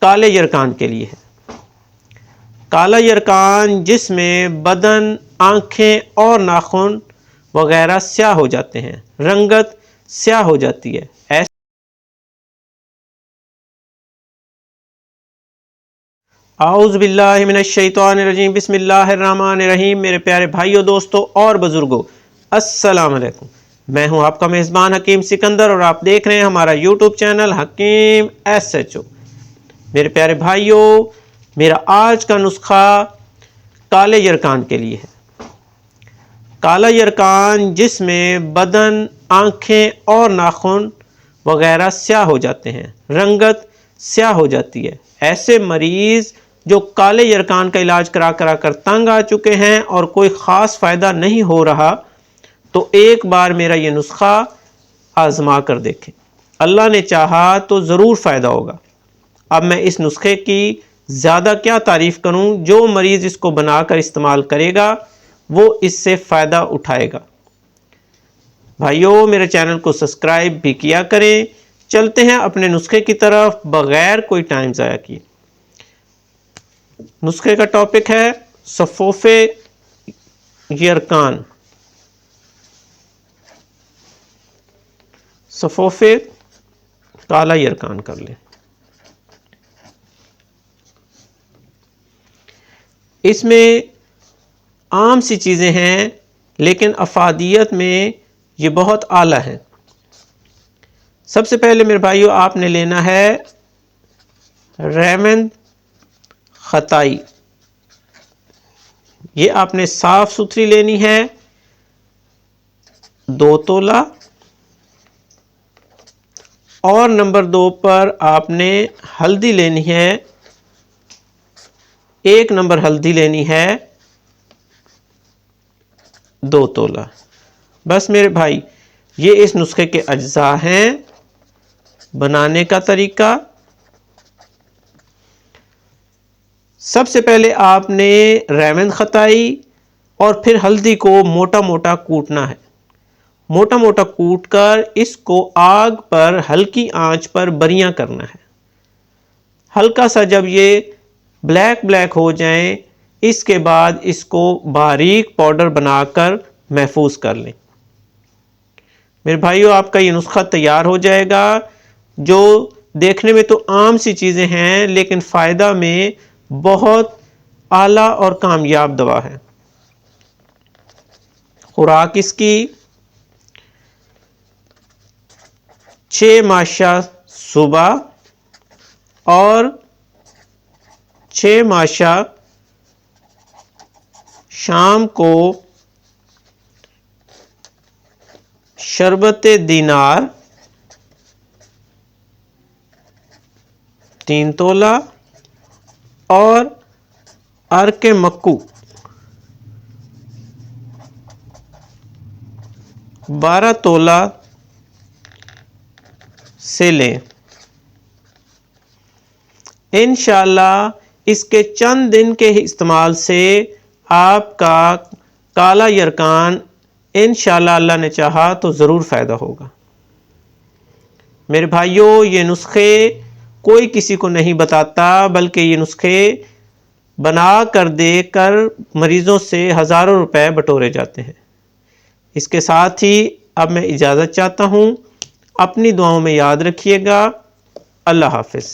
کالے یرکان کے لیے ہے۔ کالا یرکان جس میں بدن، آنکھیں اور ناخن وغیرہ سیاہ ہو جاتے ہیں، رنگت سیاہ ہو جاتی ہے، اعوذ باللہ من الشیطان الرجیم، بسم اللہ الرحمن الرحیم۔ میرے پیارے بھائیوں، دوستوں اور بزرگوں، السلام علیکم۔ میں ہوں آپ کا میزبان حکیم سکندر اور آپ دیکھ رہے ہیں ہمارا یوٹیوب چینل حکیم SHO۔ میرے پیارے بھائیوں، میرا آج کا نسخہ کالے یرکان کے لیے ہے۔ کالا یرکان جس میں بدن، آنکھیں اور ناخن وغیرہ سیاہ ہو جاتے ہیں، رنگت سیاہ ہو جاتی ہے، ایسے مریض جو کالے یرکان کا علاج کرا کر تنگ آ چکے ہیں اور کوئی خاص فائدہ نہیں ہو رہا، تو ایک بار میرا یہ نسخہ آزما کر دیکھیں، اللہ نے چاہا تو ضرور فائدہ ہوگا۔ اب میں اس نسخے کی زیادہ کیا تعریف کروں، جو مریض اس کو بنا کر استعمال کرے گا وہ اس سے فائدہ اٹھائے گا۔ بھائیوں، میرے چینل کو سبسکرائب بھی کیا کریں۔ چلتے ہیں اپنے نسخے کی طرف بغیر کوئی ٹائم ضائع کیے۔ نسخے کا ٹاپک ہے صفوف یرکان۔ صفوف کالا یرکان کر لیں۔ اس میں عام سی چیزیں ہیں لیکن افادیت میں یہ بہت اعلیٰ ہیں۔ سب سے پہلے میرے بھائیوں، آپ نے لینا ہے ریمند خطائی۔ یہ آپ نے صاف ستھری لینی ہے، 2 تولہ، اور نمبر 2 پر آپ نے ہلدی لینی ہے، 1 نمبر ہلدی لینی ہے 2 تولہ۔ بس میرے بھائی، یہ اس نسخے کے اجزاء ہیں۔ بنانے کا طریقہ، سب سے پہلے آپ نے ریمند خطائی اور پھر ہلدی کو موٹا موٹا کوٹنا ہے۔ موٹا موٹا کوٹ کر اس کو آگ پر ہلکی آنچ پر بریاں کرنا ہے۔ ہلکا سا جب یہ بلیک بلیک ہو جائیں، اس کے بعد اس کو باریک پاؤڈر بنا کر محفوظ کر لیں۔ میرے بھائیوں، آپ کا یہ نسخہ تیار ہو جائے گا، جو دیکھنے میں تو عام سی چیزیں ہیں لیکن فائدہ میں بہت اعلیٰ اور کامیاب دوا ہے۔ خوراک اس کی 6 ماشا صبح اور 6 ماشا شام کو شربت دینار 3 تولہ اور عرق مکو 12 تولہ سے لیں۔ انشاءاللہ اس کے چند دن کے استعمال سے آپ کا کالا یرکان انشاءاللہ اللہ نے چاہا تو ضرور فائدہ ہوگا۔ میرے بھائیوں، یہ نسخے کوئی کسی کو نہیں بتاتا، بلکہ یہ نسخے بنا کر دے کر مریضوں سے ہزاروں روپے بٹورے جاتے ہیں۔ اس کے ساتھ ہی اب میں اجازت چاہتا ہوں، اپنی دعاؤں میں یاد رکھیے گا۔ اللہ حافظ۔